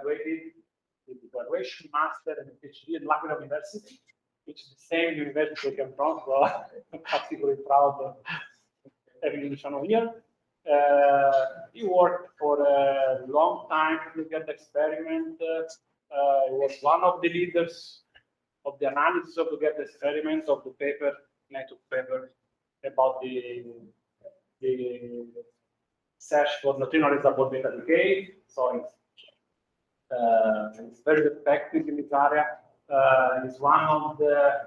graduated with the graduation, master, and PhD at Laboratori University, which is the same university I came from, so I'm particularly proud of having Luciano here. He worked for a long time to get the experiment. He was one of the leaders of the analysis of the get experiment of the paper, network paper, about the search for neutrino reservoir beta decay. So it's very effective in this area. He's one of the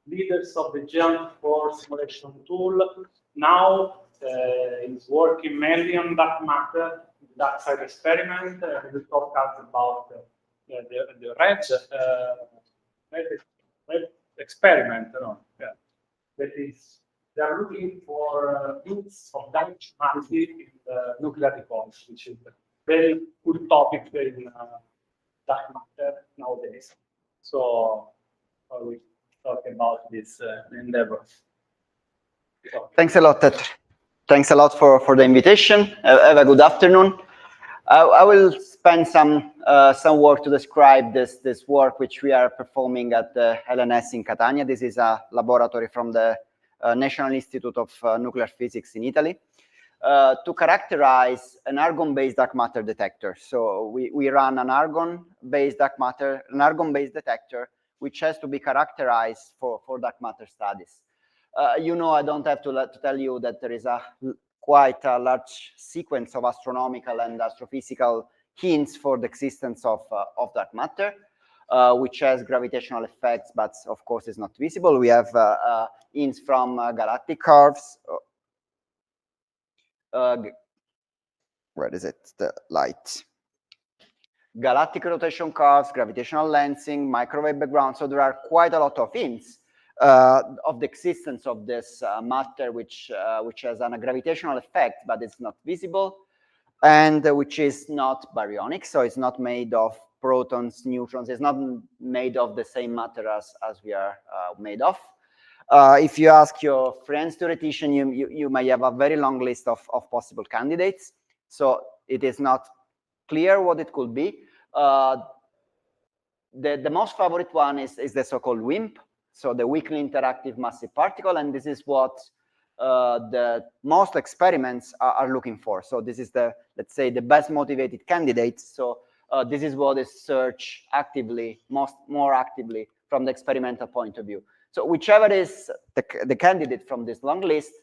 leaders of the JUMP4 simulation tool. Now he's working mainly on dark matter, dark side experiment. He will talk us about the ReD experiment. That is, they are looking for hints of dimensionality in the nuclear recoils, which is a very good topic in dark matter nowadays. So we talk about this endeavor. So. Thanks a lot, Ted. Thanks a lot for the invitation. Have a good afternoon. I will spend some work to describe this work which we are performing at the LNS in Catania. This is a laboratory from the National Institute of Nuclear Physics in Italy to characterize an argon-based dark matter detector. So we run an argon-based dark matter, an argon-based detector, which has to be characterized for dark matter studies. You know, I don't have to tell you that there is quite a large sequence of astronomical and astrophysical hints for the existence of dark matter, which has gravitational effects, but of course is not visible. We have hints from galactic curves. Where is it? The light. Galactic rotation curves, gravitational lensing, microwave background. So there are quite a lot of hints of the existence of this matter, which has a gravitational effect, but it's not visible, and which is not baryonic, so it's not made of protons, neutrons. It's not made of the same matter as we are made of. If you ask your friends theoretician, you may have a very long list of possible candidates. So it is not clear what it could be. The most favorite one is the so-called WIMP. So the weakly interactive massive particle, and this is what the most experiments are looking for. So this is the, let's say, the best motivated candidates. So this is what is searched actively, more actively from the experimental point of view. So whichever is the candidate from this long list,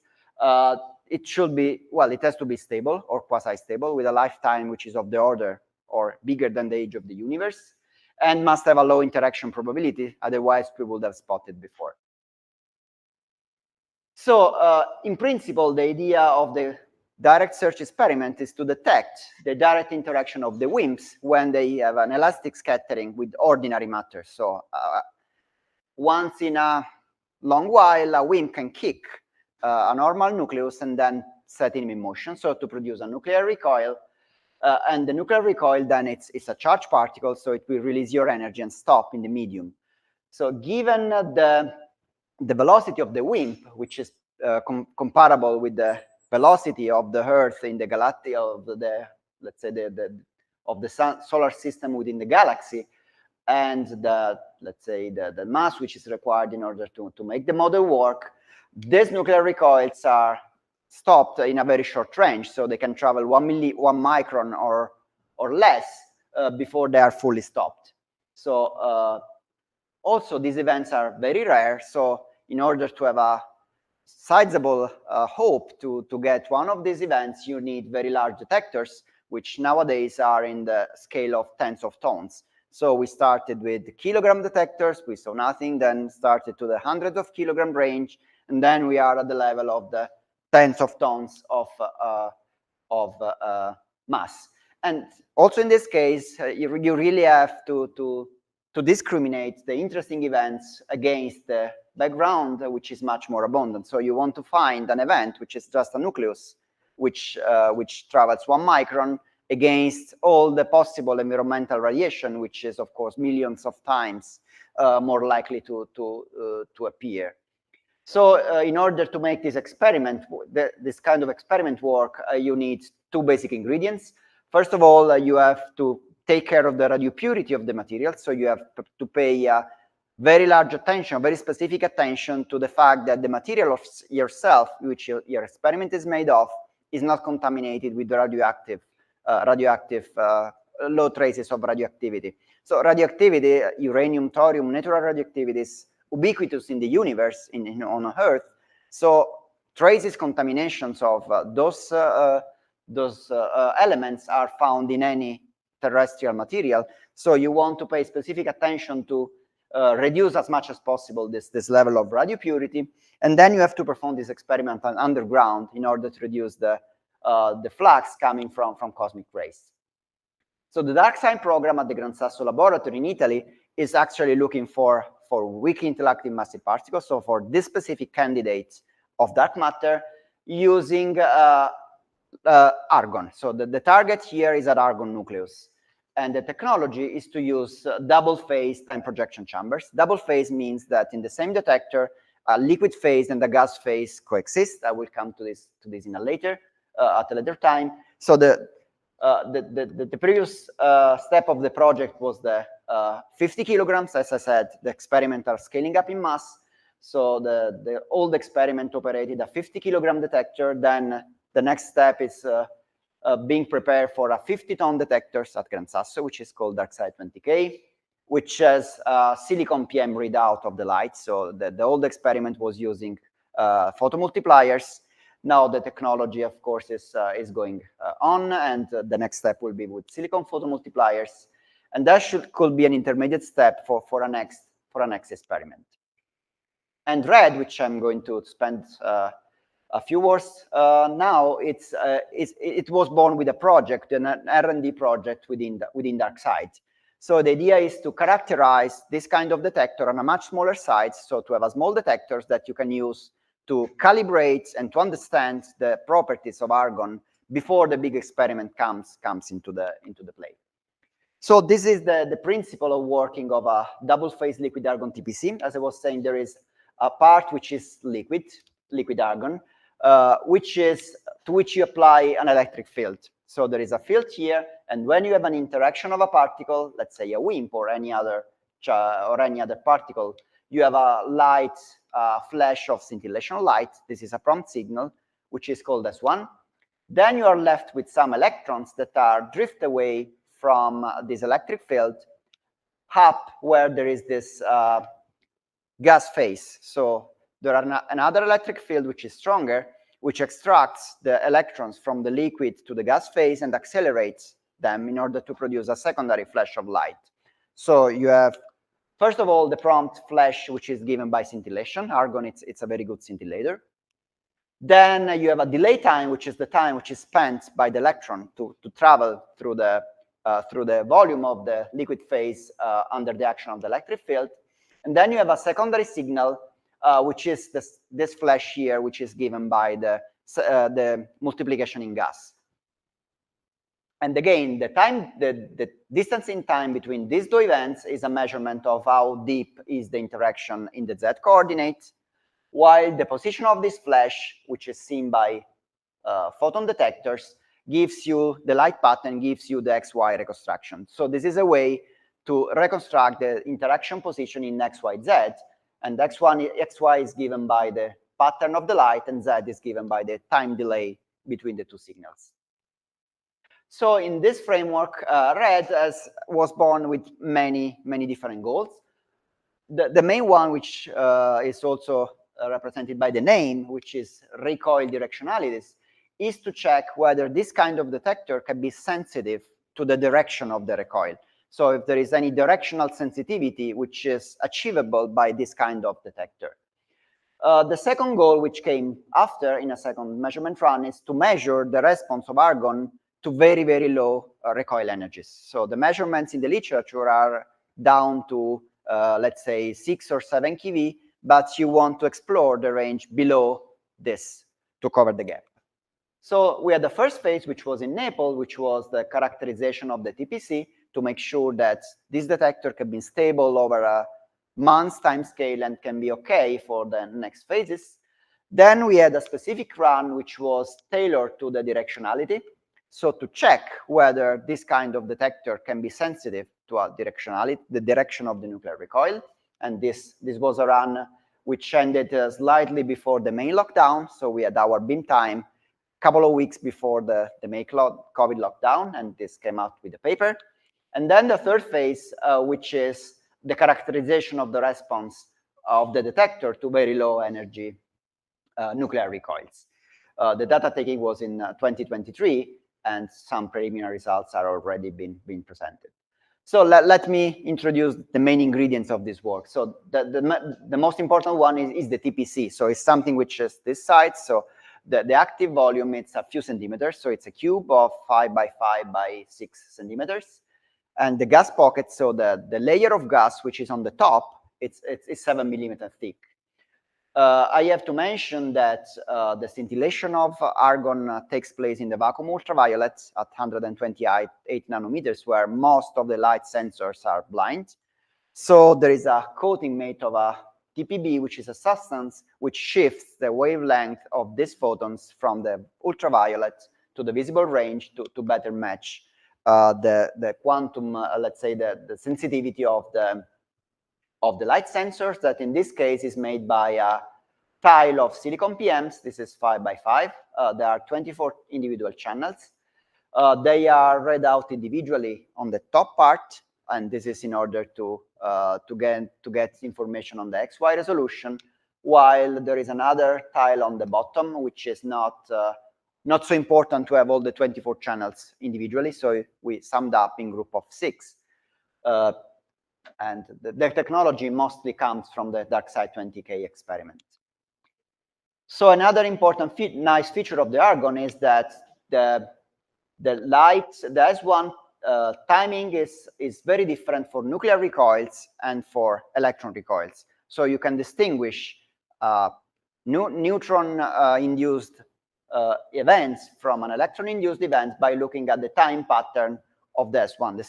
it should be, well, it has to be stable or quasi-stable with a lifetime which is of the order or bigger than the age of the universe, and must have a low interaction probability, otherwise we would have spotted before. So in principle, the idea of the direct search experiment is to detect the direct interaction of the WIMPs when they have an elastic scattering with ordinary matter. So once in a long while, a WIMP can kick a normal nucleus and then set him in motion, so to produce a nuclear recoil. And the nuclear recoil, then it's a charged particle, so it will release your energy and stop in the medium. So given the velocity of the WIMP, which is comparable with the velocity of the Earth in the galactic of the let's say of the solar system within the galaxy, and let's say the mass which is required in order to make the model work, these nuclear recoils are stopped in a very short range, so they can travel 1 micron or less before they are fully stopped. So also these events are very rare, so in order to have a sizable hope to get one of these events, you need very large detectors, which nowadays are in the scale of tens of tons. So we started with kilogram detectors, we saw nothing, then started to the hundreds of kilogram range, and then we are at the level of the tens of tons of mass. And also in this case, you really have to discriminate the interesting events against the background, which is much more abundant. So you want to find an event which is just a nucleus, which travels 1 micron, against all the possible environmental radiation, which is, of course, millions of times more likely to appear. So in order to make this experiment, this kind of experiment work, you need two basic ingredients. first of all, you have to take care of the radio purity of the material. So you have to pay very large attention, very specific attention to the fact that the material of yourself, which your experiment is made of, is not contaminated with the radioactive low traces of radioactivity. So radioactivity, uranium, thorium, natural radioactivity is ubiquitous in the universe, on Earth. So traces, contaminations of those elements are found in any terrestrial material. So you want to pay specific attention to reduce as much as possible this level of radio purity. And then you have to perform this experiment underground in order to reduce the flux coming from cosmic rays. So the DarkSide program at the Gran Sasso Laboratory in Italy is actually looking for weakly interacting massive particles, so for this specific candidate of dark matter using argon. So the target here is an argon nucleus. And the technology is to use double phase time projection chambers. Double phase means that in the same detector, a liquid phase and a gas phase coexist. I will come to this in a later at a later time. So the previous step of the project was the 50 kilograms. As I said, the experiments are scaling up in mass. So the old experiment operated a 50 kilogram detector. Then the next step is being prepared for a 50-ton detectors at Gran Sasso, which is called DarkSide 20K, which has silicon PM readout of the light. So the old experiment was using photomultipliers. Now the technology, of course, is going on, and the next step will be with silicon photomultipliers, and that could be an intermediate step for a next experiment. And ReD, which I'm going to spend a few words now, it was born with a project, an R&D project within DarkSide. So the idea is to characterize this kind of detector on a much smaller size, so to have a small detectors that you can use to calibrate and to understand the properties of argon before the big experiment comes into the play. So this is the principle of working of a double phase liquid argon TPC. As I was saying, there is a part which is liquid argon, to which you apply an electric field. So there is a field here, and when you have an interaction of a particle, let's say a WIMP or any other particle, you have a light flash of scintillation light. This is a prompt signal, which is called S1. Then you are left with some electrons that are drift away from this electric field up where there is this gas phase. So there are another electric field which is stronger, which extracts the electrons from the liquid to the gas phase and accelerates them in order to produce a secondary flash of light. So you have, first of all, the prompt flash, which is given by scintillation. Argon, it's a very good scintillator. Then you have a delay time, which is the time which is spent by the electron to travel through the volume of the liquid phase under the action of the electric field. And then you have a secondary signal, which is this flash here, which is given by the multiplication in gas. And again, the distance in time between these two events is a measurement of how deep is the interaction in the Z coordinate, while the position of this flash, which is seen by photon detectors, gives you the light pattern, gives you the XY reconstruction. So this is a way to reconstruct the interaction position in X, Y, Z, and XY is given by the pattern of the light, and Z is given by the time delay between the two signals. So in this framework, ReD was born with many different goals. The main one, which is also represented by the name, which is recoil directionalities, is to check whether this kind of detector can be sensitive to the direction of the recoil. So if there is any directional sensitivity which is achievable by this kind of detector. The second goal, which came after in a second measurement run, is to measure the response of argon to very low recoil energies. So the measurements in the literature are down to, let's say, 6 or 7 keV, but you want to explore the range below this to cover the gap. So we had the first phase, which was in Naples, which was the characterization of the TPC to make sure that this detector can be stable over a month's time scale and can be okay for the next phases. Then we had a specific run, which was tailored to the directionality. So to check whether this kind of detector can be sensitive to a directionality, the direction of the nuclear recoil, and this was a run which ended slightly before the main lockdown. So we had our beam time a couple of weeks before the main COVID lockdown, and this came out with the paper. And then the third phase, which is the characterization of the response of the detector to very low energy nuclear recoils. The data taking was in 2023, and some preliminary results are already been presented. So let me introduce the main ingredients of this work. So the most important one is the TPC. So it's something which is this size. So the active volume, it's a few centimeters. So it's a cube of 5 by 5 by 6 centimeters. And the gas pocket, so the layer of gas which is on the top, it's 7 millimeters thick. I have to mention that the scintillation of argon takes place in the vacuum ultraviolet at 128 nanometers, where most of the light sensors are blind. So there is a coating made of a TPB, which is a substance which shifts the wavelength of these photons from the ultraviolet to the visible range to better match the quantum, let's say, the sensitivity of the light sensors, that in this case is made by a tile of silicon PMs. This is 5 by 5. There are 24 individual channels. They are read out individually on the top part, and this is in order to get information on the XY resolution, while there is another tile on the bottom, which is not so important to have all the 24 channels individually. So we summed up in group of 6. And the technology mostly comes from the DarkSide 20K experiment. So another important nice feature of the argon is that the light, the S1 timing is very different for nuclear recoils and for electron recoils. So you can distinguish neutron-induced events from an electron-induced event by looking at the time pattern of the S1. The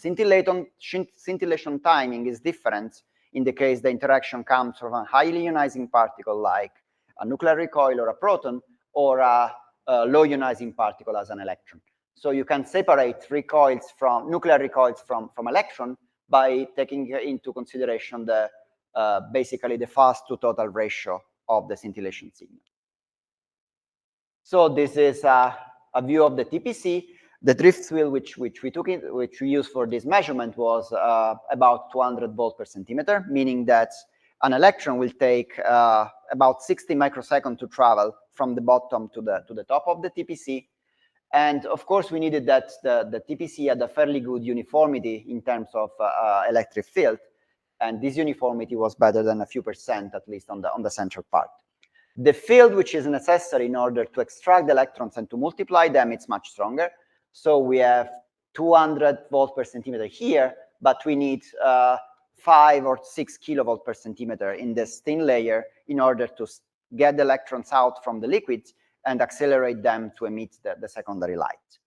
scintillation timing is different in the case the interaction comes from a highly ionizing particle like a nuclear recoil or a proton, or a low ionizing particle as an electron. So you can separate recoils from nuclear recoils from electron by taking into consideration the basically the fast to total ratio of the scintillation signal. So this is a view of the TPC. The drift field which we used for this measurement was about 200 volts per centimeter, meaning that an electron will take about 60 microseconds to travel from the bottom to the top of the TPC. And of course, we needed that the TPC had a fairly good uniformity in terms of electric field. And this uniformity was better than a few percent, at least on the central part. The field which is necessary in order to extract the electrons and to multiply them, it's much stronger. So we have 200 volts per centimeter here, but we need 5 or 6 kilovolts per centimeter in this thin layer in order to get the electrons out from the liquid and accelerate them to emit the secondary light.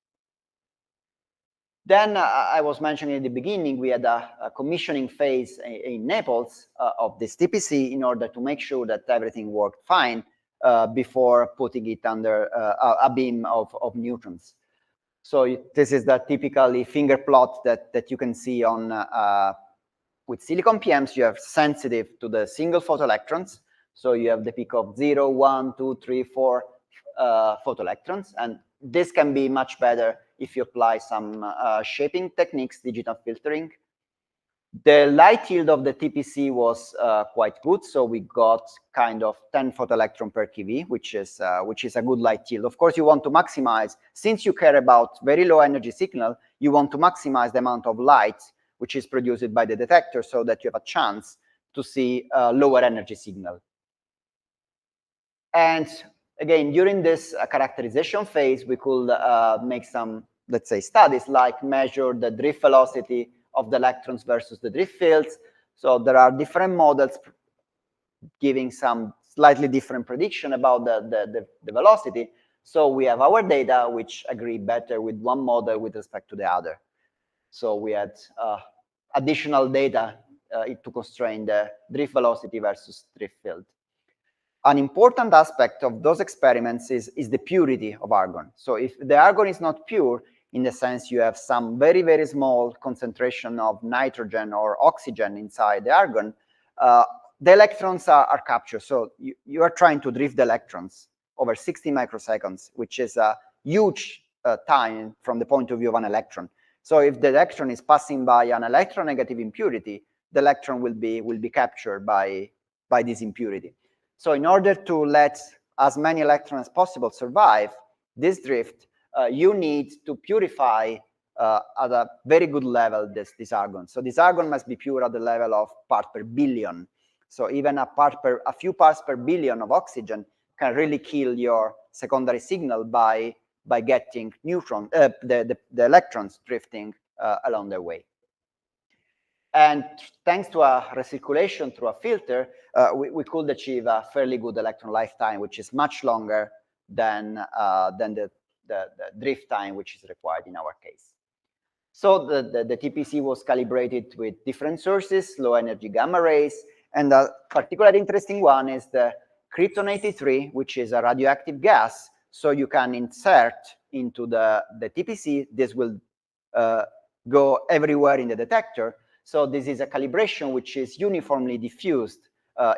Then I was mentioning at the beginning, we had a commissioning phase in Naples of this TPC in order to make sure that everything worked fine before putting it under a beam of neutrons. So this is the typically finger plot that you can see on with silicon PMs. You have sensitive to the single photoelectrons. So you have the peak of 0, 1, 2, 3, 4 photoelectrons, and this can be much better if you apply some shaping techniques, digital filtering. The light yield of the TPC was quite good, so we got kind of 10 photoelectron per keV, which is a good light yield. Of course, you want to maximize, since you care about very low energy signal, you want to maximize the amount of light which is produced by the detector so that you have a chance to see lower energy signal. And again, during this characterization phase, we could make some, let's say, studies like measure the drift velocity of the electrons versus the drift fields. So there are different models giving some slightly different prediction about the velocity. So we have our data, which agree better with one model with respect to the other. So we had additional data to constrain the drift velocity versus drift field. An important aspect of those experiments is the purity of argon. So if the argon is not pure, in the sense you have some very, very small concentration of nitrogen or oxygen inside the argon, the electrons are captured. So you are trying to drift the electrons over 60 microseconds, which is a huge time from the point of view of an electron. So if the electron is passing by an electronegative impurity, the electron will be captured by this impurity. So in order to let as many electrons as possible survive this drift, you need to purify at a very good level this argon. So this argon must be pure at the level of part per billion. So even a few parts per billion of oxygen can really kill your secondary signal by getting the electrons drifting along their way. And thanks to a recirculation through a filter, we could achieve a fairly good electron lifetime, which is much longer than the drift time which is required in our case. So the TPC was calibrated with different sources, low energy gamma rays, and a particularly interesting one is the krypton-83, which is a radioactive gas. So you can insert into the TPC. This will go everywhere in the detector. So this is a calibration which is uniformly diffused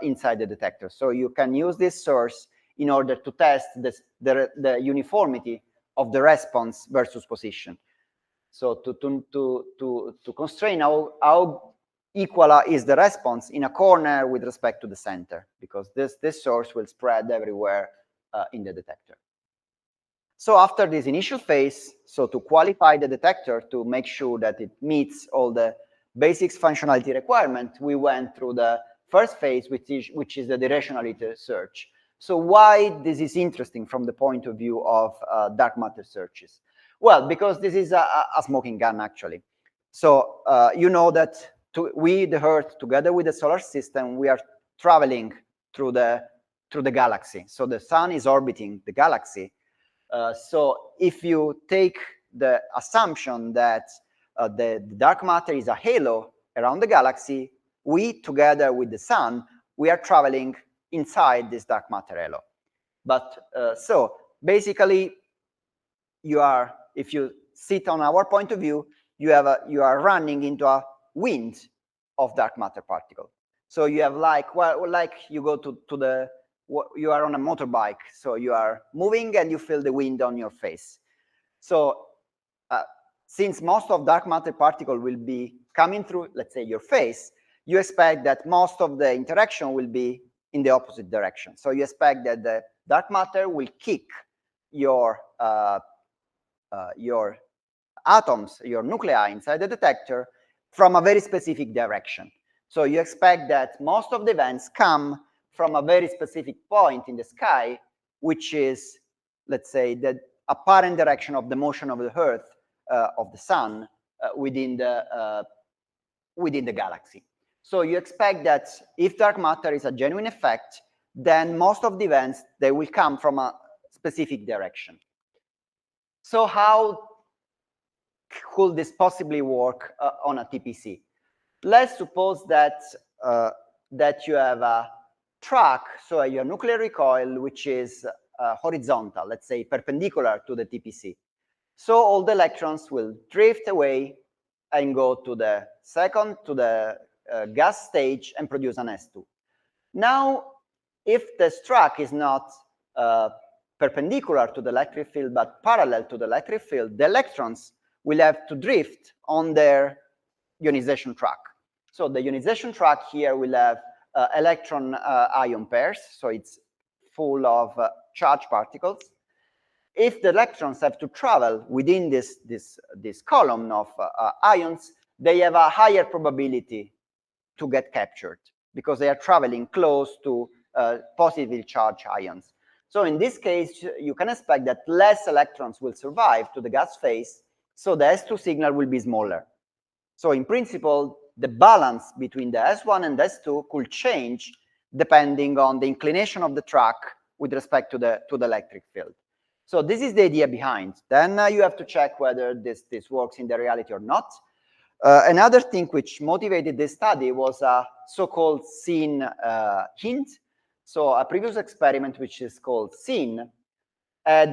inside the detector. So you can use this source in order to test the uniformity of the response versus position. So to constrain how equal is the response in a corner with respect to the center, because this source will spread everywhere in the detector. So after this initial phase, so to qualify the detector to make sure that it meets all the basics functionality requirement, we went through the first phase, which is the directionality search. So why this is interesting from the point of view of dark matter searches? Well, because this is a smoking gun, actually. So you know that we, the Earth, together with the solar system, we are traveling through the galaxy. So the sun is orbiting the galaxy. So if you take the assumption that the dark matter is a halo around the galaxy, we, together with the sun, we are traveling inside this dark matter halo. But so basically, if you sit on our point of view, you are running into a wind of dark matter particle. So you have like you go you are on a motorbike, so you are moving and you feel the wind on your face. So since most of dark matter particle will be coming through, let's say, your face, you expect that most of the interaction will be in the opposite direction. So you expect that the dark matter will kick your atoms, your nuclei inside the detector from a very specific direction. So you expect that most of the events come from a very specific point in the sky, which is, let's say, the apparent direction of the motion of the Earth, of the sun, within the galaxy. So you expect that if dark matter is a genuine effect, then most of the events, they will come from a specific direction. So how could this possibly work on a TPC? Let's suppose that you have a track, so your nuclear recoil, which is horizontal, let's say perpendicular to the TPC. So all the electrons will drift away and go to the gas stage and produce an S2. Now, if this track is not perpendicular to the electric field, but parallel to the electric field, the electrons will have to drift on their ionization track. So the ionization track here will have electron-ion pairs, so it's full of charged particles. If the electrons have to travel within this column of ions, they have a higher probability to get captured because they are traveling close to positively charged ions. So in this case, you can expect that less electrons will survive to the gas phase, so the S2 signal will be smaller. So in principle, the balance between the S1 and S2 could change depending on the inclination of the track with respect to the electric field. So this is the idea behind. Then you have to check whether this works in the reality or not. Another thing which motivated this study was a so-called scene hint. So a previous experiment, which is called scene, had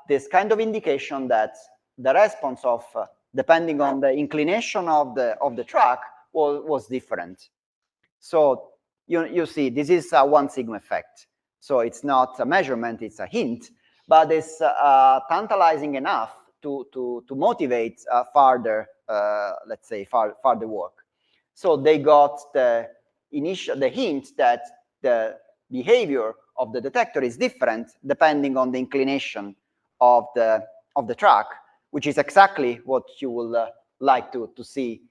this kind of indication that the response of, depending on the inclination of the track, was different. So you see, this is a 1 sigma effect. So it's not a measurement, it's a hint, but it's tantalizing enough to motivate further, let's say, further work. So they got the hint that the behavior of the detector is different depending on the inclination of the track, which is exactly what you will like to see.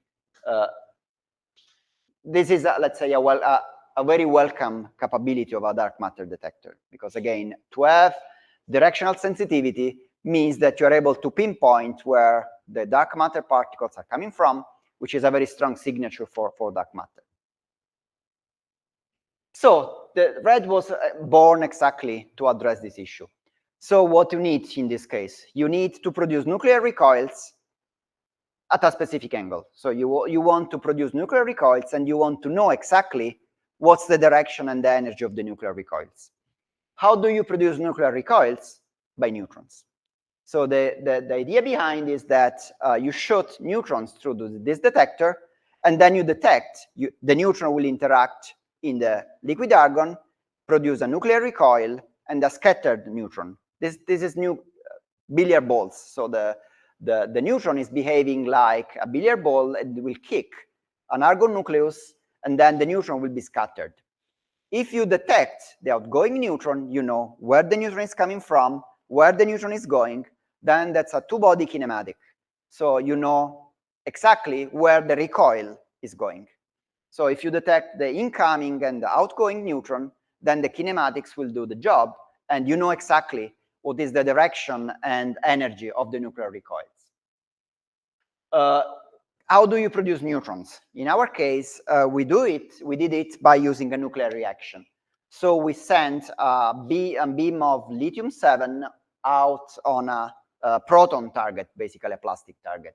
This is, let's say, a very welcome capability of a dark matter detector, because again, to have directional sensitivity means that you're able to pinpoint where the dark matter particles are coming from, which is a very strong signature for dark matter. So the ReD was born exactly to address this issue. So what you need in this case, you need to produce nuclear recoils at a specific angle. So you want to produce nuclear recoils, and you want to know exactly what's the direction and the energy of the nuclear recoils. How do you produce nuclear recoils? By neutrons. So the idea behind is that you shoot neutrons through this detector, and then you detect, the neutron will interact in the liquid argon, produce a nuclear recoil, and a scattered neutron. This is new billiard balls. So the neutron is behaving like a billiard ball, and it will kick an argon nucleus, and then the neutron will be scattered. If you detect the outgoing neutron, you know where the neutron is coming from, where the neutron is going, then that's a two-body kinematic. So you know exactly where the recoil is going. So if you detect the incoming and the outgoing neutron, then the kinematics will do the job, and you know exactly what is the direction and energy of the nuclear recoils. How do you produce neutrons? In our case, we did it by using a nuclear reaction. So we sent a beam of lithium-7 out on a proton target, basically a plastic target.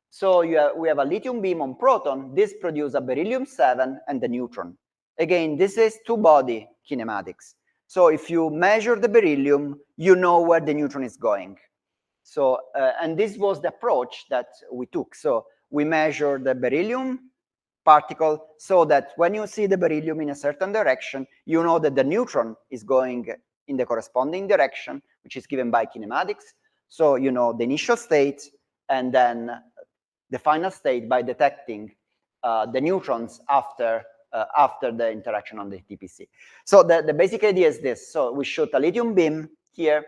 So we have a lithium beam on proton. This produces a beryllium-7 and the neutron. Again, this is two-body kinematics. So if you measure the beryllium, you know where the neutron is going. So, and this was the approach that we took. So we measure the beryllium particle so that when you see the beryllium in a certain direction, you know that the neutron is going in the corresponding direction, which is given by kinematics. So you know the initial state and then the final state by detecting the neutrons after the interaction on the TPC. So the basic idea is this. So we shoot a lithium beam here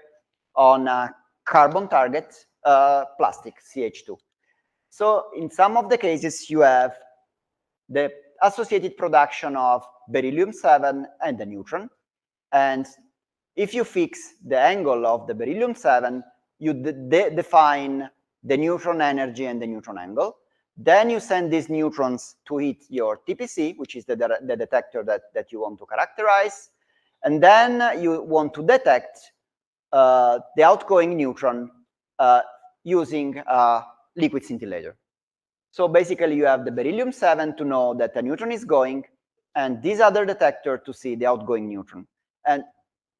on a carbon target, plastic, CH2. So in some of the cases, you have the associated production of beryllium-7 and the neutron. And if you fix the angle of the beryllium-7, you define the neutron energy and the neutron angle. Then you send these neutrons to hit your TPC, which is the detector that you want to characterize. And then you want to detect the outgoing neutron using a liquid scintillator. So basically, you have the beryllium-7 to know that the neutron is going, and this other detector to see the outgoing neutron. And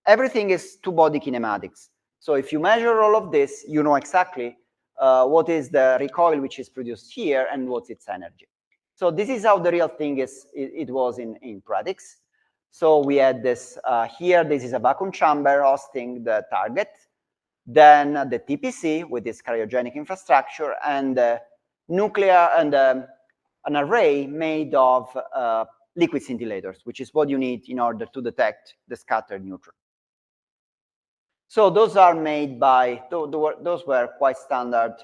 everything is two-body kinematics. So if you measure all of this, you know exactly what is the recoil which is produced here and what's its energy. So this is how the real thing it was in practice. So we had this here. This is a vacuum chamber hosting the target. Then the TPC with this cryogenic infrastructure, and the nuclear and an array made of liquid scintillators, which is what you need in order to detect the scattered neutron. So those are made by, those were quite standard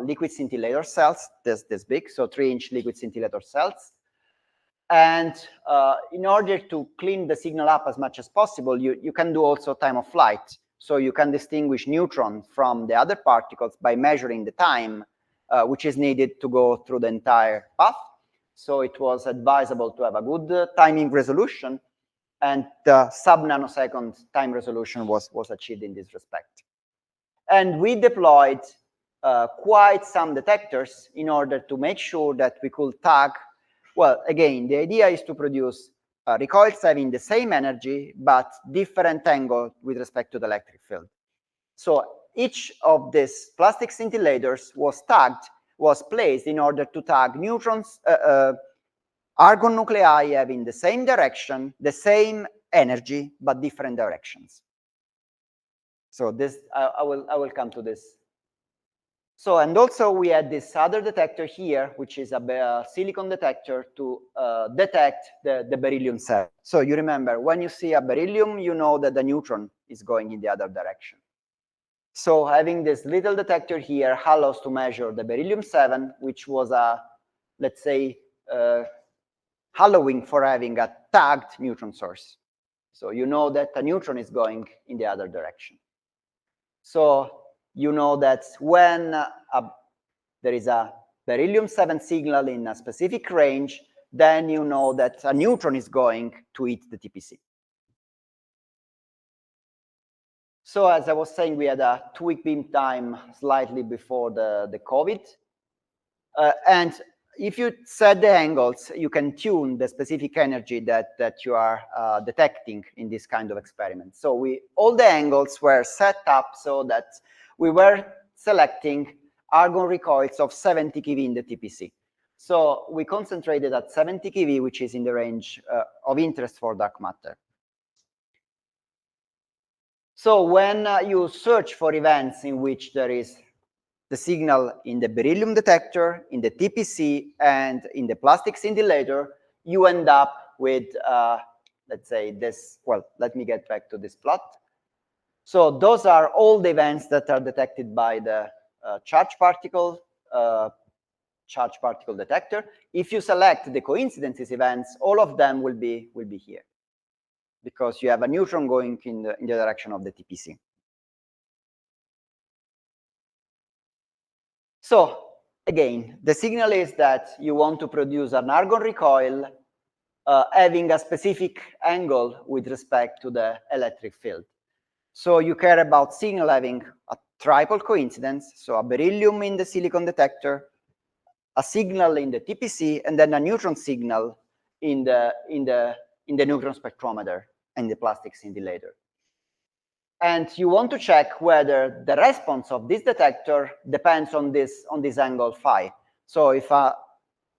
liquid scintillator cells, this big, so 3-inch liquid scintillator cells. And in order to clean the signal up as much as possible, you can do also time of flight. So you can distinguish neutrons from the other particles by measuring the time which is needed to go through the entire path. So it was advisable to have a good timing resolution, and the sub-nanosecond time resolution was achieved in this respect. And we deployed quite some detectors in order to make sure that we could tag. Well, again, the idea is to produce recoils having the same energy, but different angle with respect to the electric field. So each of these plastic scintillators was placed in order to tag neutrons, argon nuclei having the same direction, the same energy, but different directions. So this, I will come to this. So, and also we had this other detector here, which is a silicon detector to detect the beryllium-7. So you remember, when you see a beryllium, you know that the neutron is going in the other direction. So having this little detector here allows to measure the beryllium-7, which was a, let's say, allowing for having a tagged neutron source. So you know that a neutron is going in the other direction. So you know that when there is a beryllium-7 signal in a specific range, then you know that a neutron is going to hit the TPC. So as I was saying, we had a 2-week beam time slightly before the COVID. And if you set the angles, you can tune the specific energy that you are detecting in this kind of experiment. So all the angles were set up so that we were selecting argon recoils of 70 keV in the TPC. So we concentrated at 70 keV, which is in the range of interest for dark matter. So when you search for events in which there is the signal in the beryllium detector, in the TPC, and in the plastic scintillator, you end up with, let's say, this. Well, let me get back to this plot. So those are all the events that are detected by the charge particle detector. If you select the coincidences events, all of them will be here, because you have a neutron going in the direction of the TPC. So again, the signal is that you want to produce an argon recoil having a specific angle with respect to the electric field. So you care about signal having a triple coincidence, so a beryllium in the silicon detector, a signal in the TPC, and then a neutron signal in the neutron spectrometer and the plastic scintillator. And you want to check whether the response of this detector depends on this angle phi. So if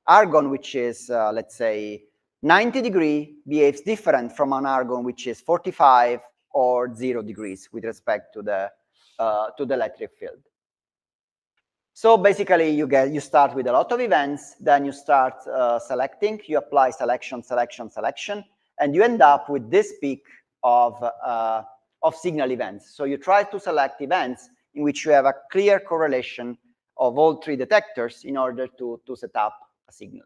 argon, which is, let's say, 90 degrees, behaves different from an argon which is 45 or 0 degrees with respect to the electric field. So basically, you start with a lot of events, then you start selecting, you apply selection, and you end up with this peak of signal events. So you try to select events in which you have a clear correlation of all three detectors in order to set up a signal.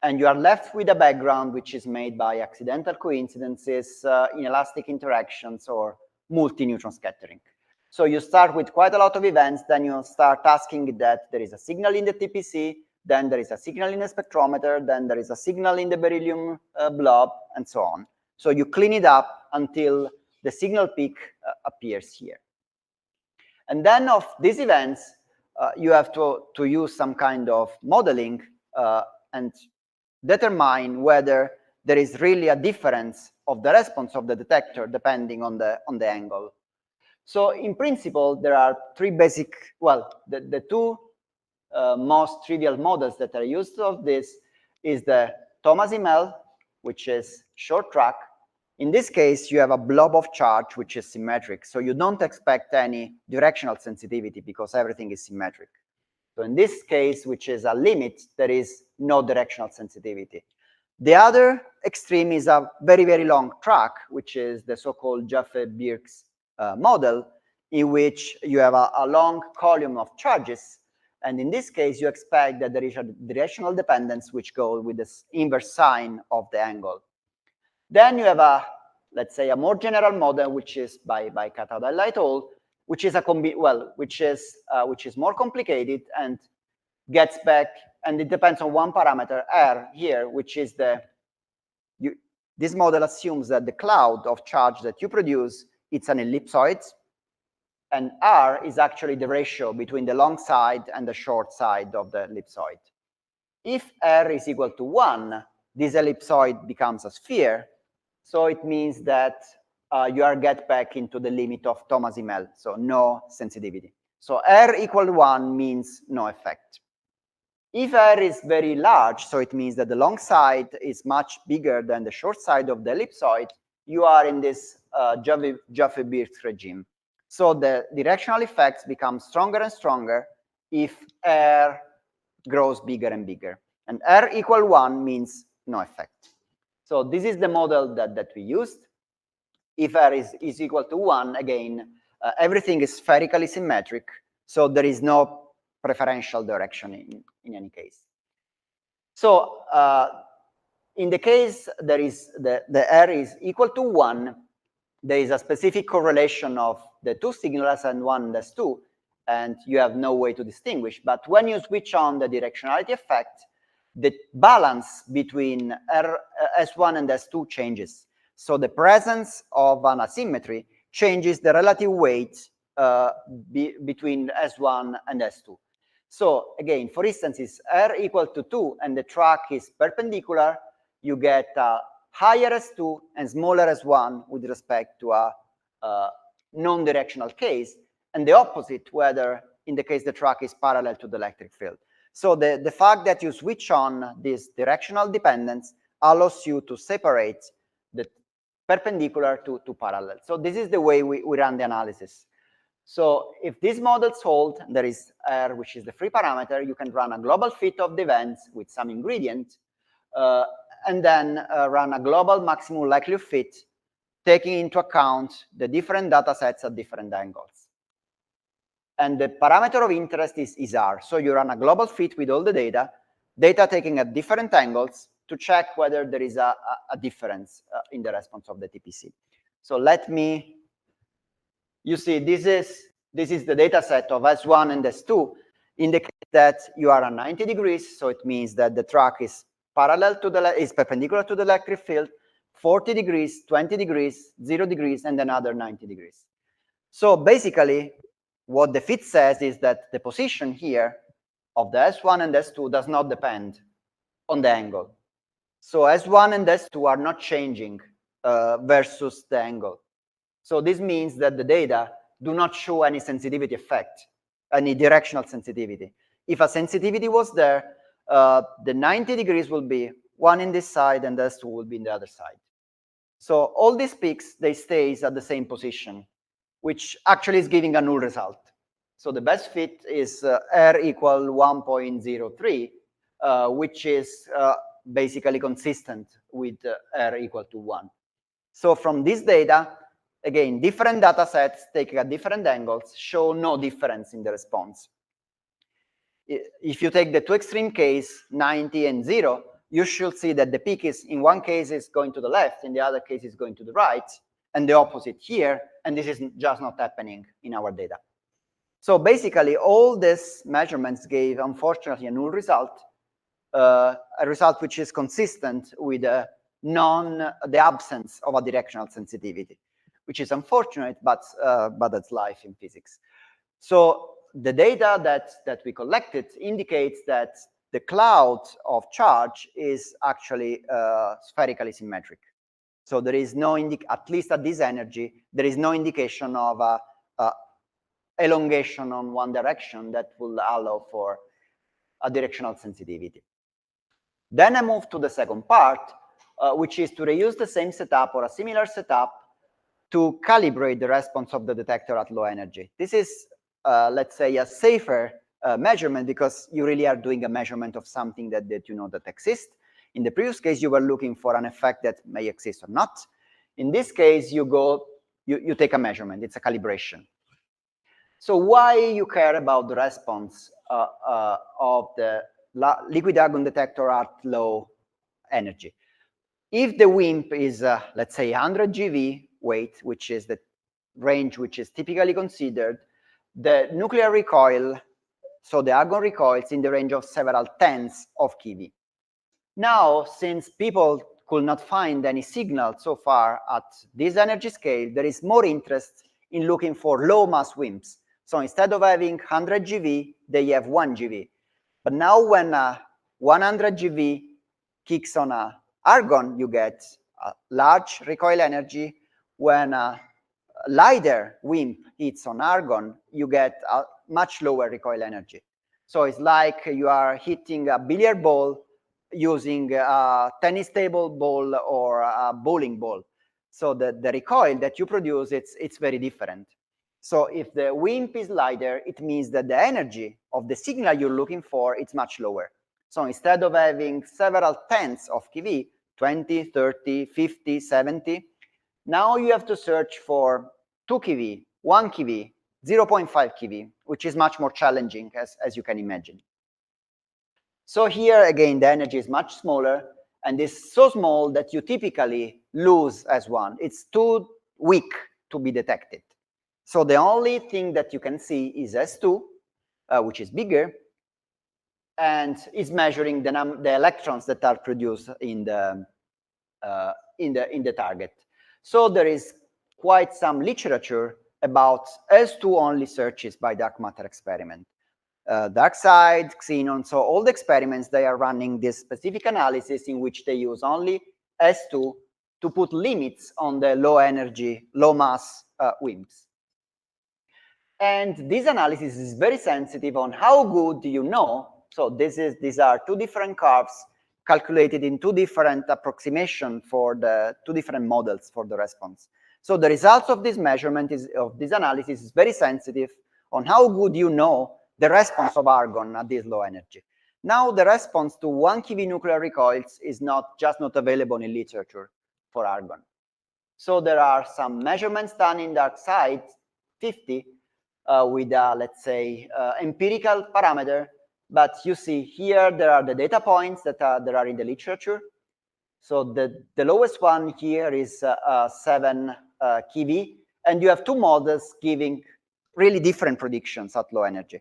And you are left with a background which is made by accidental coincidences, inelastic interactions, or multi-neutron scattering. So you start with quite a lot of events, then you start asking that there is a signal in the TPC, then there is a signal in the spectrometer, then there is a signal in the beryllium blob, and so on. So you clean it up until the signal peak appears here. And then of these events, you have to use some kind of modeling and determine whether there is really a difference of the response of the detector depending on the angle. So in principle, there are three basic, well, the two most trivial models that are used of this is the Thomas-Imel, which is short track. In this case, you have a blob of charge, which is symmetric. So you don't expect any directional sensitivity because everything is symmetric. So in this case, which is a limit, there is no directional sensitivity. The other extreme is a very, very long track, which is the so-called Jaffe-Birks model, in which you have a long column of charges. And in this case, you expect that there is a directional dependence which goes with this inverse sign of the angle. Then you have let's say, a more general model, which is by Cataldo et al., which is which is more complicated and gets back, and it depends on one parameter, R here, which is this model assumes that the cloud of charge that you produce, it's an ellipsoid, and R is actually the ratio between the long side and the short side of the ellipsoid. If R is equal to 1, this ellipsoid becomes a sphere. So it means that you are get back into the limit of Thomas Imel, so no sensitivity. So R equal 1 means no effect. If R is very large, so it means that the long side is much bigger than the short side of the ellipsoid, you are in this Jaffe-Birks regime. So the directional effects become stronger and stronger if R grows bigger and bigger. And R equal 1 means no effect. So this is the model that we used. If R is equal to 1, again, everything is spherically symmetric, so there is no preferential direction in any case. So in the case there is the R is equal to 1, there is a specific correlation of the two signals, S1 and S2, and you have no way to distinguish. But when you switch on the directionality effect, the balance between S1 and S2 changes. So the presence of an asymmetry changes the relative weight between S1 and S2. So again, for instance, if R equal to 2 and the track is perpendicular, you get a higher S2 and smaller S1 with respect to a non-directional case, and the opposite whether in the case the track is parallel to the electric field. So the fact that you switch on this directional dependence allows you to separate the perpendicular to parallel. So this is the way we run the analysis. So if these models hold, there is R, which is the free parameter, you can run a global fit of the events with some ingredient, and then run a global maximum likelihood fit, taking into account the different data sets at different angles. And the parameter of interest is R. So you run a global fit with all the data taken at different angles to check whether there is a difference in the response of the TPC. So you see, this is the data set of S1 and S2, indicate that you are at 90 degrees, so it means that the track is perpendicular to the electric field, 40 degrees, 20 degrees, 0 degrees, and another 90 degrees. So basically, what the fit says is that the position here of the S1 and S2 does not depend on the angle. So S1 and S2 are not changing versus the angle. So this means that the data do not show any sensitivity effect, any directional sensitivity. If a sensitivity was there, the 90 degrees will be one in this side and the S2 will be in the other side. So all these peaks, they stay at the same position, which actually is giving a null result. So the best fit is R equal 1.03, which is basically consistent with R equal to 1. So from this data, again, different data sets taken at different angles show no difference in the response. If you take the two extreme case, 90 and 0, you should see that the peak is, in one case, is going to the left, in the other case, is going to the right, and the opposite here, and this is just not happening in our data. So basically, all these measurements gave, unfortunately, a null result, a result which is consistent with the absence of a directional sensitivity, which is unfortunate, but that's life in physics. So the data that we collected indicates that the cloud of charge is actually spherically symmetric. So there is no, at least at this energy, there is no indication of elongation on one direction that will allow for a directional sensitivity. Then I move to the second part, which is to reuse the same setup or a similar setup to calibrate the response of the detector at low energy. This is, let's say, a safer measurement because you really are doing a measurement of something that you know that exists. In the previous case, you were looking for an effect that may exist or not. In this case, you take a measurement. It's a calibration. So why you care about the response of the liquid argon detector at low energy? If the WIMP is, let's say, 100 GeV weight, which is the range which is typically considered, the nuclear recoil, so the argon recoils in the range of several tens of keV. Now, since people could not find any signal so far at this energy scale, there is more interest in looking for low mass WIMPs. So instead of having 100 GeV, they have 1 GeV. But now when 100 GeV kicks on a argon, you get a large recoil energy when a lighter WIMP hits on argon, you get a much lower recoil energy. So it's like you are hitting a billiard ball using a tennis table ball or a bowling ball. So the recoil that you produce, it's very different. So if the WIMP is lighter, it means that the energy of the signal you're looking for is much lower. So instead of having several tenths of keV, 20, 30, 50, 70, now you have to search for 2 keV, 1 keV, 0.5 keV, which is much more challenging, as you can imagine. So here, again, the energy is much smaller, and it's so small that you typically lose as one. It's too weak to be detected. So the only thing that you can see is S2, which is bigger, and is measuring the electrons that are produced in the target. So there is quite some literature about S2 only searches by dark matter experiment. Dark side, xenon, so all the experiments, they are running this specific analysis in which they use only S2 to put limits on the low energy, low mass WIMPs. And this analysis is very sensitive on how good you know. So these are 2 different curves calculated in 2 different approximations for the 2 different models for the response. So the results of this measurement of this analysis is very sensitive on how good you know the response of argon at this low energy. Now the response to 1 keV nuclear recoils is not available in literature for argon. So there are some measurements done in dark side 50 with let's say empirical parameter, but you see here there are the data points that are in the literature. So the lowest one here is 7 keV, and you have 2 models giving really different predictions at low energy.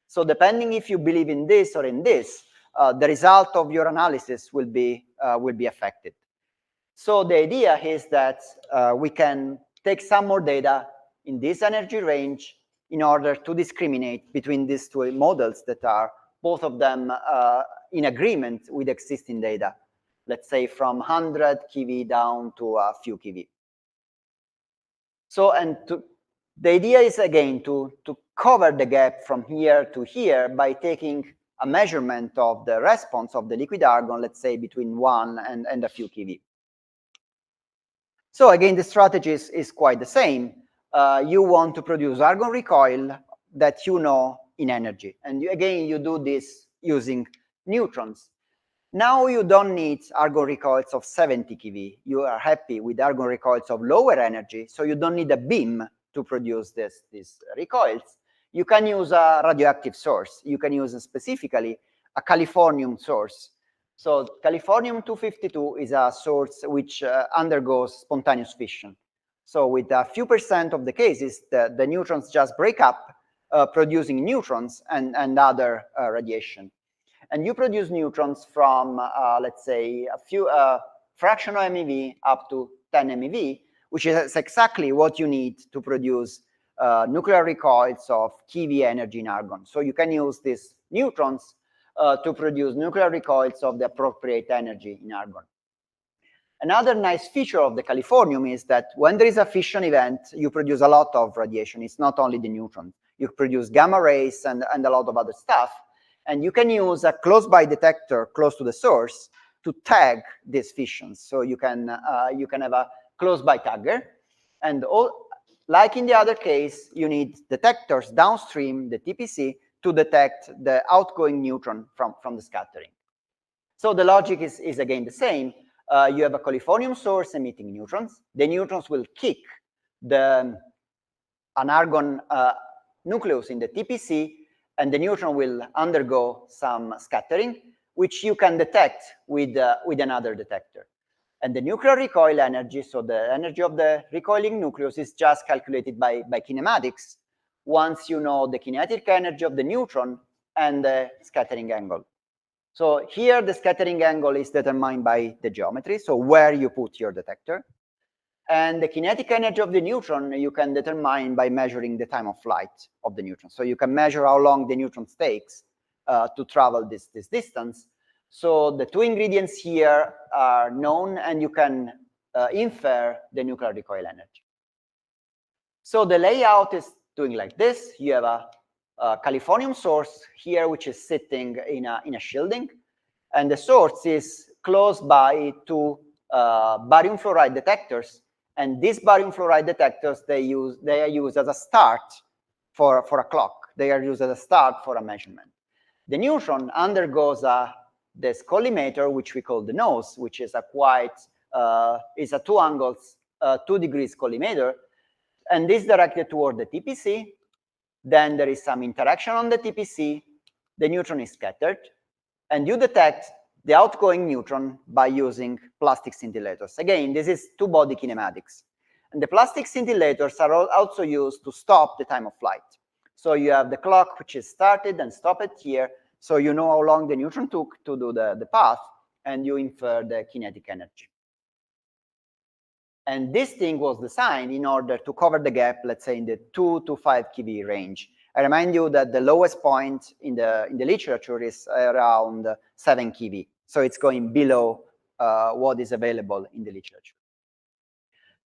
So depending if you believe in this or in this, the result of your analysis will be affected. So the idea is that we can take some more data in this energy range in order to discriminate between these 2 models that are both of them in agreement with existing data, let's say from 100 keV down to a few keV. So, and the idea is again to cover the gap from here to here by taking a measurement of the response of the liquid argon, let's say between 1 and a few keV. So again, the strategy is quite the same. You want to produce argon recoil that you know in energy. And again, you do this using neutrons. Now you don't need argon recoils of 70 keV. You are happy with argon recoils of lower energy, so you don't need a beam to produce these recoils. You can use a radioactive source. You can use specifically a californium source. So californium-252 is a source which undergoes spontaneous fission. So with a few % of the cases, the neutrons just break up, producing neutrons and other radiation. And you produce neutrons from, let's say, a few fractional MeV up to 10 MeV, which is exactly what you need to produce nuclear recoils of keV energy in argon. So you can use these neutrons to produce nuclear recoils of the appropriate energy in argon. Another nice feature of the californium is that when there is a fission event, you produce a lot of radiation. It's not only the neutrons. You produce gamma rays and a lot of other stuff. And you can use a close-by detector close to the source to tag these fissions. So you can have a close-by tagger. And like in the other case, you need detectors downstream, the TPC, to detect the outgoing neutron from the scattering. So the logic is again the same. You have a californium source emitting neutrons. The neutrons will kick an argon nucleus in the TPC, and the neutron will undergo some scattering, which you can detect with another detector. And the nuclear recoil energy, so the energy of the recoiling nucleus, is just calculated by kinematics once you know the kinetic energy of the neutron and the scattering angle. So here the scattering angle is determined by the geometry, so where you put your detector. And the kinetic energy of the neutron you can determine by measuring the time of flight of the neutron. So you can measure how long the neutron takes to travel this distance. So the 2 ingredients here are known, and you can infer the nuclear recoil energy. So the layout is doing like this. You have a californium source here, which is sitting in a shielding, and the source is close by to barium fluoride detectors. And these barium fluoride detectors, they are used as a start for a clock. They are used as a start for a measurement. The neutron undergoes this collimator, which we call the nose, which is a is a 2 angles, 2 degrees collimator, and this directed toward the TPC. Then there is some interaction on the TPC. The neutron is scattered, and you detect the outgoing neutron by using plastic scintillators. Again, this is two-body kinematics. And the plastic scintillators are also used to stop the time of flight. So you have the clock, which is started and stopped here, so you know how long the neutron took to do the path, and you infer the kinetic energy. And this thing was designed in order to cover the gap, let's say, in the 2 to 5 keV range. I remind you that the lowest point in the literature is around 7 keV. So it's going below what is available in the literature.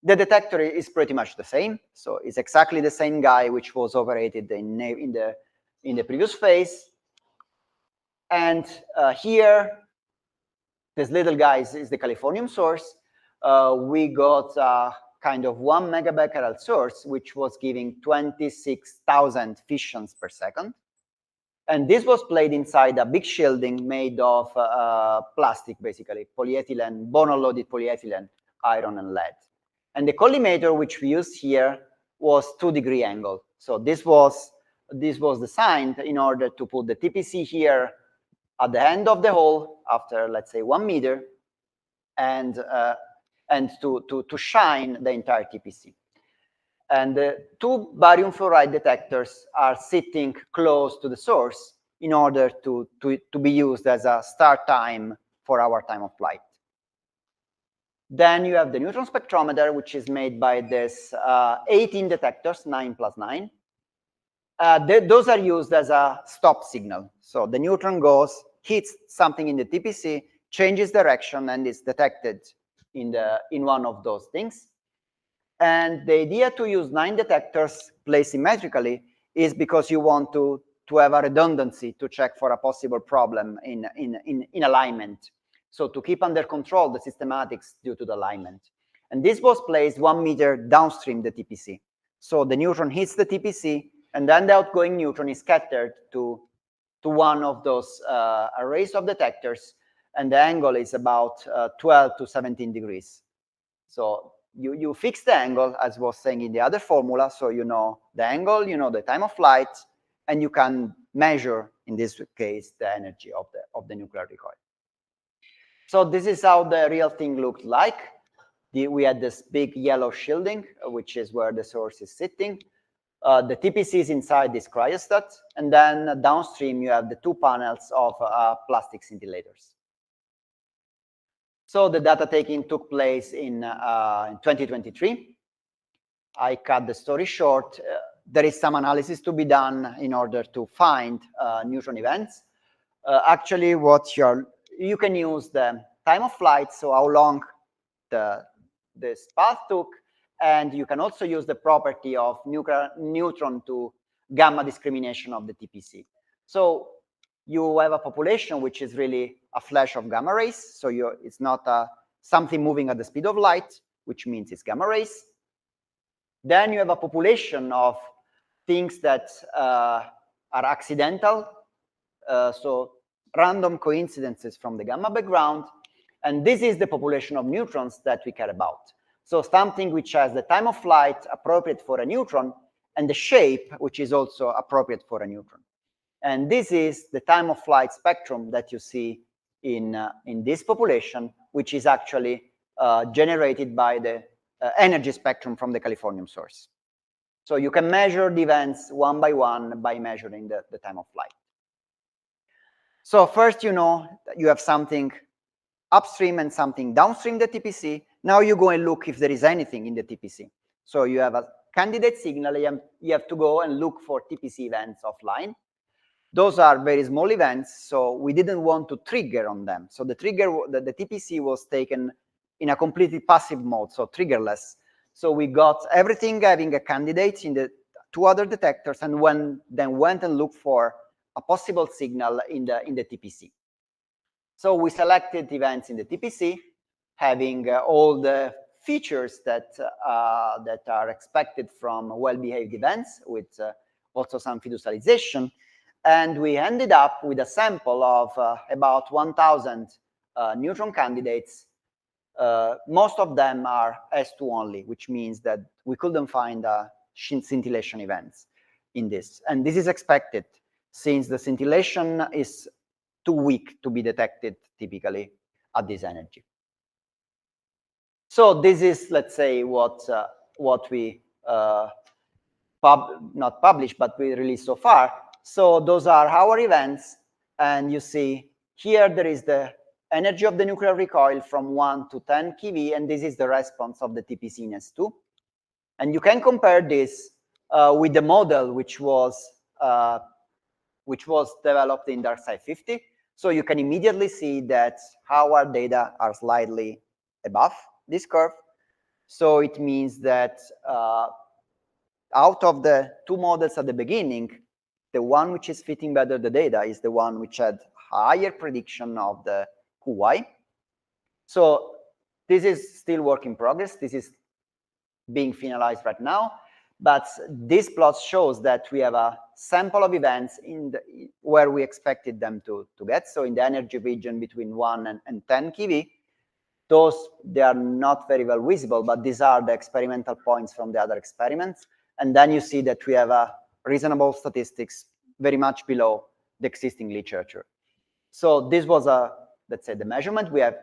The detector is pretty much the same. So it's exactly the same guy which was operated in the previous phase. And here, this little guy is the californium source. We got a kind of 1 megabecquerel source, which was giving 26,000 fissions per second. And this was played inside a big shielding made of plastic, basically, polyethylene, boron-loaded polyethylene, iron, and lead. And the collimator, which we used here, was 2-degree angle. So this was designed in order to put the TPC here at the end of the hole after, let's say, 1 meter, and to shine the entire TPC. And the 2 barium fluoride detectors are sitting close to the source in order to be used as a start time for our time of flight. Then you have the neutron spectrometer, which is made by this 18 detectors, 9 plus 9. Those are used as a stop signal. So the neutron goes, hits something in the TPC, changes direction, and is detected in one of those things. And the idea to use 9 detectors placed symmetrically is because you want to have a redundancy to check for a possible problem in alignment. So to keep under control the systematics due to the alignment. And this was placed 1 meter downstream the TPC. So the neutron hits the TPC, and then the outgoing neutron is scattered to one of those arrays of detectors, and the angle is about 12 to 17 degrees. So you fix the angle, as was saying in the other formula, so you know the angle, you know the time of flight, and you can measure, in this case, the energy of the nuclear recoil. So this is how the real thing looked like. We had this big yellow shielding, which is where the source is sitting. The TPC is inside this cryostat, and then downstream you have the 2 panels of plastic scintillators. So the data taking took place in 2023. I cut the story short. There is some analysis to be done in order to find neutron events. Actually, you can use the time of flight, so how long this path took, and you can also use the property of neutron to gamma discrimination of the TPC. So you have a population which is really a flash of gamma rays, so it's not something moving at the speed of light, which means it's gamma rays. Then you have a population of things that are accidental, so random coincidences from the gamma background, and this is the population of neutrons that we care about. So something which has the time of flight appropriate for a neutron, and the shape which is also appropriate for a neutron. And this is the time of flight spectrum that you see in this population, which is actually generated by the energy spectrum from the californium source. So you can measure the events one by one by measuring the time of flight. So first, you know that you have something upstream and something downstream the TPC. Now you go and look if there is anything in the TPC. So you have a candidate signal, you have to go and look for TPC events offline. Those are very small events, so we didn't want to trigger on them. So the TPC was taken in a completely passive mode, so triggerless. So we got everything having a candidate in the 2 other detectors, and then went and looked for a possible signal in the TPC. So we selected events in the TPC, having all the features that are expected from well-behaved events, with also some fiducialization. And we ended up with a sample of about 1,000 neutron candidates. Most of them are S2 only, which means that we couldn't find scintillation events in this. And this is expected, since the scintillation is too weak to be detected typically at this energy. So this is, let's say, what we not published, but we released so far. So those are our events, and you see here there is the energy of the nuclear recoil from 1 to 10 keV, and this is the response of the TPC in S2. And you can compare this with the model which was developed in DarkSide 50. So you can immediately see that our data are slightly above this curve. So it means that out of the 2 models at the beginning, the one which is fitting better the data is the one which had higher prediction of the QY. So this is still work in progress. This is being finalized right now. But this plot shows that we have a sample of events where we expected them to get. So in the energy region between 1 and 10 keV, they are not very well visible, but these are the experimental points from the other experiments. And then you see that we have a reasonable statistics very much below the existing literature. So this was let's say, the measurement. We have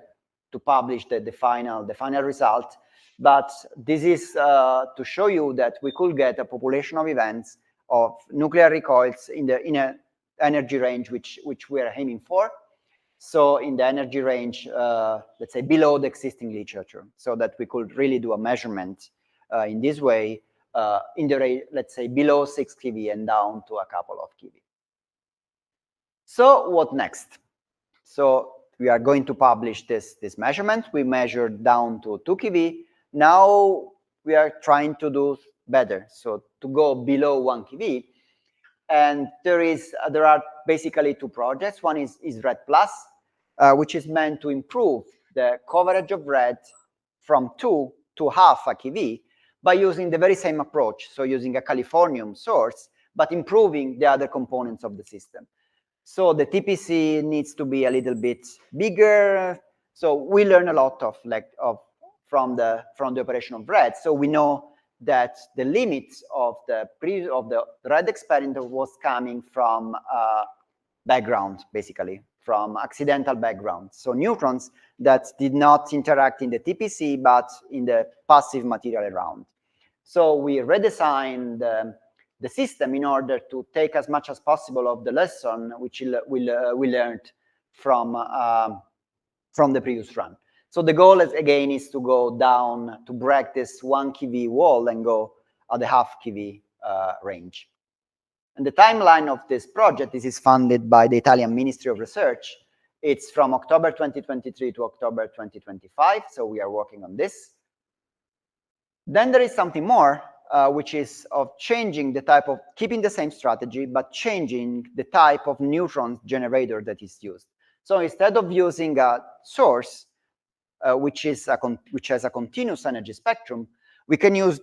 to publish the final result. But this is to show you that we could get a population of events of nuclear recoils in an energy range which we are aiming for. So in the energy range, let's say, below the existing literature, so that we could really do a measurement in this way in the range, let's say, below 6 keV and down to a couple of keV. So what next? So we are going to publish this measurement. We measured down to 2 keV. Now we are trying to do better, so to go below 1 keV. And there are basically 2 projects. One is ReD+, which is meant to improve the coverage of ReD from 2 to half a keV by using the very same approach, so using a californium source, but improving the other components of the system. So the TPC needs to be a little bit bigger. So we learn a lot from the operation of ReD. So we know that the limits of the ReD experiment was coming from background, basically, from accidental background. So neutrons that did not interact in the TPC, but in the passive material around. So we redesigned the system in order to take as much as possible of the lesson which we learned from the previous run. So the goal again is to go down, to break this 1 keV wall and go at the half keV range. And the timeline of this project, this is funded by the Italian Ministry of Research. It's from October 2023 to October 2025, so we are working on this. Then there is something more, which is of changing the type of, keeping the same strategy, but changing the type of neutron generator that is used. So instead of using a source, which has a continuous energy spectrum, we can use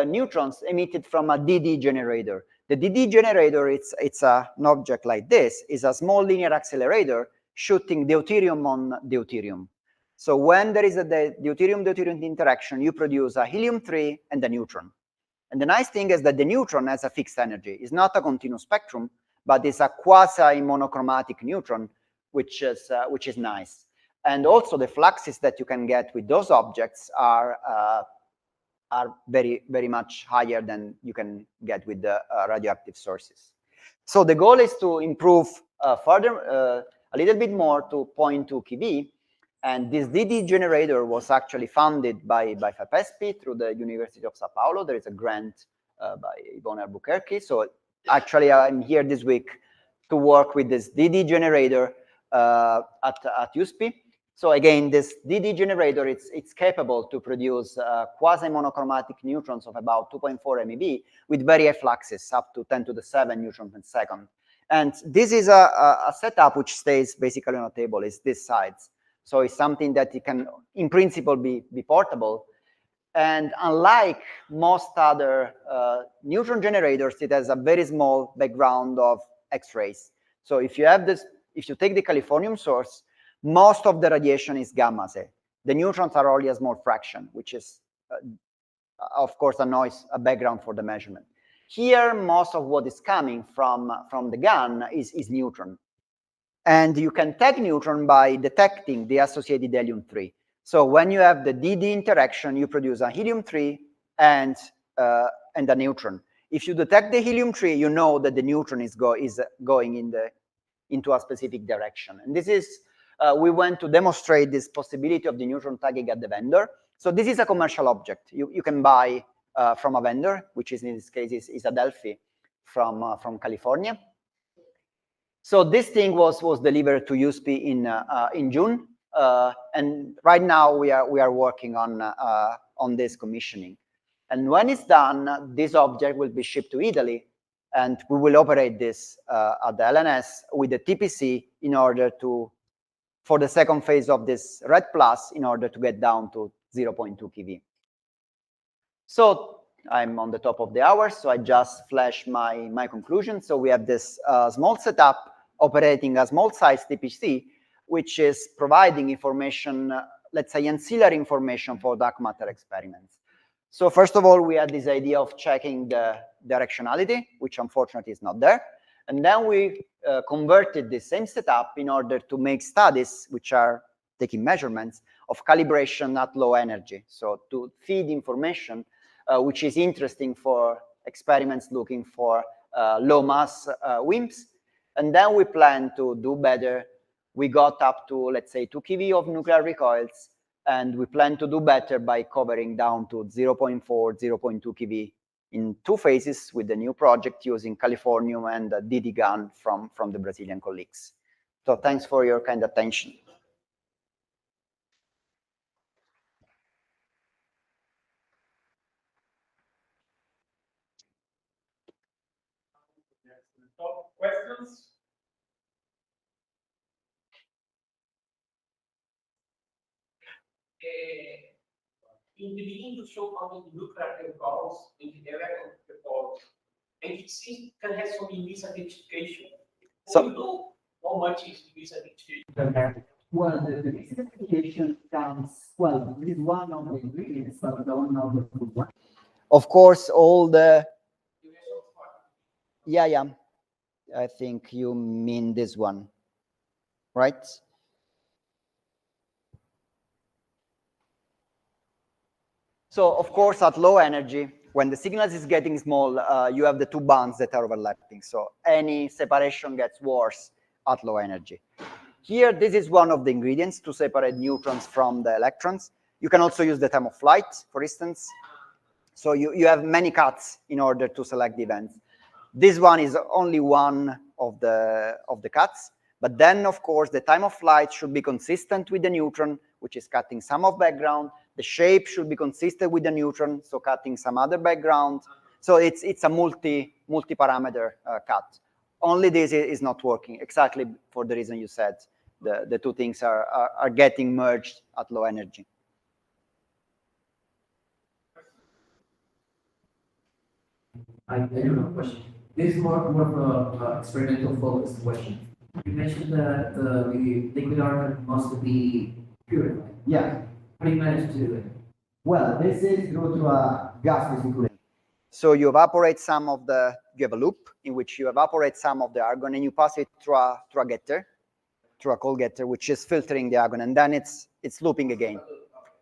neutrons emitted from a DD generator. The DD generator, it's an object like this. It's a small linear accelerator shooting deuterium on deuterium. So when there is a deuterium-deuterium interaction, you produce a helium-3 and a neutron. And the nice thing is that the neutron has a fixed energy. It's not a continuous spectrum, but it's a quasi-monochromatic neutron, which is nice. And also the fluxes that you can get with those objects are very, very much higher than you can get with the radioactive sources. So the goal is to improve further, a little bit more to 0.2 keV. And this DD generator was actually funded by FAPESP through the University of Sao Paulo. There is a grant by Ivone Albuquerque. So actually, I'm here this week to work with this DD generator at USP. So again, this DD generator, it's capable to produce quasi-monochromatic neutrons of about 2.4 MeV with very high fluxes, up to 10 to the 7 neutrons per second. And this is a setup which stays basically on a table, is this size. So it's something that it can, in principle, be portable. And unlike most other neutron generators, it has a very small background of X-rays. So if you have this, if you take the Californium source, most of the radiation is gamma, say. The neutrons are only a small fraction, which is, of course, a background for the measurement. Here, most of what is coming from the gun is neutron. And you can tag neutron by detecting the associated helium-3. So when you have the DD interaction, you produce a helium-3 and a neutron. If you detect the helium-3, you know that the neutron is going into a specific direction. And this is, we want to demonstrate this possibility of the neutron tagging at the vendor. So this is a commercial object. You can buy from a vendor, which is in this case is Adelphi from California. So this thing was delivered to USP in June, and right now we are working on this commissioning. And when it's done, this object will be shipped to Italy, and we will operate this at the LNS with the TPC in order to, for the second phase of this ReD plus, in order to get down to 0.2 keV. So I'm on the top of the hour, so I just flash my conclusion. So we have this small setup operating a small size TPC, which is providing information, let's say ancillary information for dark matter experiments. So first of all, we had this idea of checking the directionality, which unfortunately is not there. And then we converted the same setup in order to make studies, which are taking measurements of calibration at low energy. So to feed information, which is interesting for experiments looking for low mass WIMPs. And then we plan to do better. We got up to, let's say, 2 keV of nuclear recoils, and we plan to do better by covering down to 0.4, 0.2 keV in 2 phases with the new project using Californium and the DD gun from the Brazilian colleagues. So thanks for your kind attention. Questions? In the beginning, you showed how the nuclear calls in the direct calls, and it seems can have some misidentification. So you know how much is the misidentification? Well, the misidentification comes, well, this is one of the ingredients, but one of the food one. Of course, all the, yeah, I think you mean this one, right? So of course, at low energy, when the signal is getting small, you have the 2 bands that are overlapping. So any separation gets worse at low energy. Here, this is one of the ingredients to separate neutrons from the electrons. You can also use the time of flight, for instance. So you have many cuts in order to select the events. This one is only one of the cuts. But then, of course, the time of flight should be consistent with the neutron, which is cutting some of background. The shape should be consistent with the neutron, so cutting some other background. So it's a multi-parameter cut. Only this is not working, exactly for the reason you said. The 2 things are getting merged at low energy. I do have a question. This is more of an experimental focused question. You mentioned that the liquid argon must be purified. Yeah. How do you manage to do it? Well, this is due to a gas recirculation. So you evaporate some of the, you have a loop in which you evaporate some of the argon and you pass it through a getter, through a cold getter, which is filtering the argon, and then it's looping again.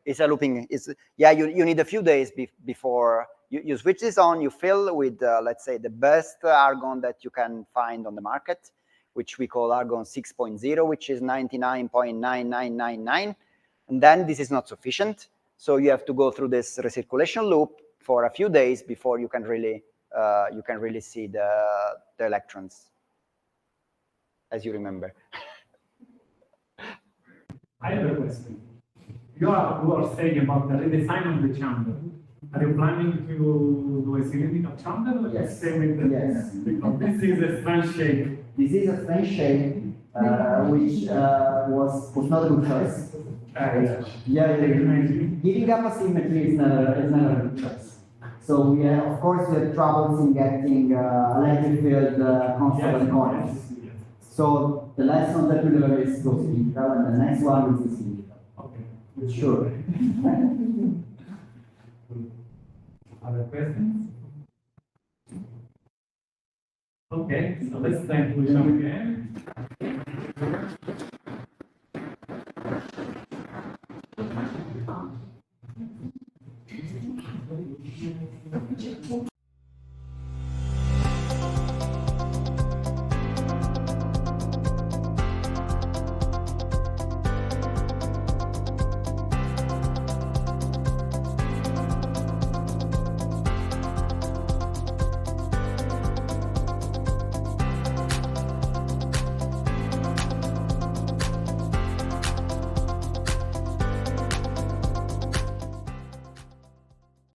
It's a looping, yeah, you need a few days before you switch this on, you fill with, let's say, the best argon that you can find on the market, which we call Argon 6.0, which is 99.9999. And then this is not sufficient. So you have to go through this recirculation loop for a few days before you can really see the electrons, as you remember. I have a question. You are saying about the redesign of the chamber. Are you planning to do a cylindrical chamber or Yes. stay with the Yes. Because this is a strange shape. This is a strange shape, which was not a good choice. Giving up a symmetry is not a good choice. So we have, of course, we have troubles in getting electric field constant and corners. So the lesson that we learn is go cylindrical, and the next one is the cylindrical. Okay. Sure. Other questions? Okay, so let's thank Luciano again.